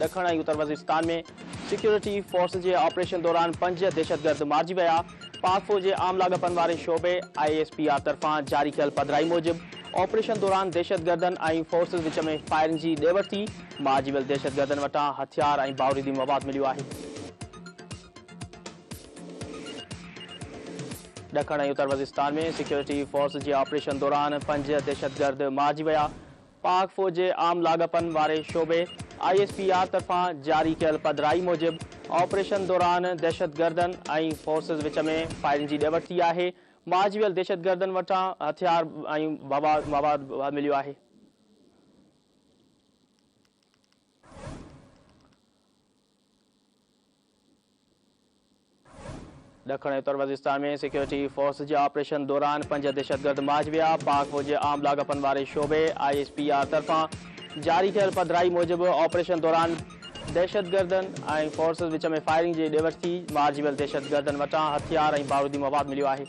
दखण ऐं उत्तर वज़ीरिस्तान में security force के ऑपरेशन दौरान 5 दहशतगर्द मारिजी विया। पाक फौज के आम लाॻापन वारे शोबे ISPR तरफ़ां जारी कयल पधिराई मूजिब ऑपरेशन दौरान दहशतगर्दन ऐं फोर्सिस विच में फायरिंग की ॾेवड़ थी। मारिजी वियल दहशतगर्दन वटां हथियार ऐं बारूदी मवाद मिलियो आहे। दखण ऐं उत्तर वज़ीरिस्तान में सिक्योरिटी फोर्स के ऑपरेशन दौरान 5 दहशतगर्द मारिजी विया। पाक फौज के आम लाॻापन वारे शोबे ISPR तरफ़ां जारी कयल पधिराई मूजिब ऑपरेशन दौरान दहशतगर्दन ऐं फोर्सिस विच में फायरिंग की ॾेवड़ थी आहे। मारिजी वियल दहशतगर्दन वटां हथियार ऐं मवाद मिलियो आहे। दखण उत्तर वज़ीरिस्तान में सिक्योरिटी फोर्स के ऑपरेशन दौरान 5 दहशतगर्द मारिजी विया। पाक फौज के आम लाॻापन वारे शोबे ISPR तरफ़ां जारी कयल पधिराई मूजिब ऑपरेशन दौरान दहशतगर्दन ऐं फोर्सिस विच में फायरिंग की ॾेवड़ थी। मारिजी वियल दहशतगर्दन वटां हथियार ऐं बारूदी मवाद मिलियो आहे।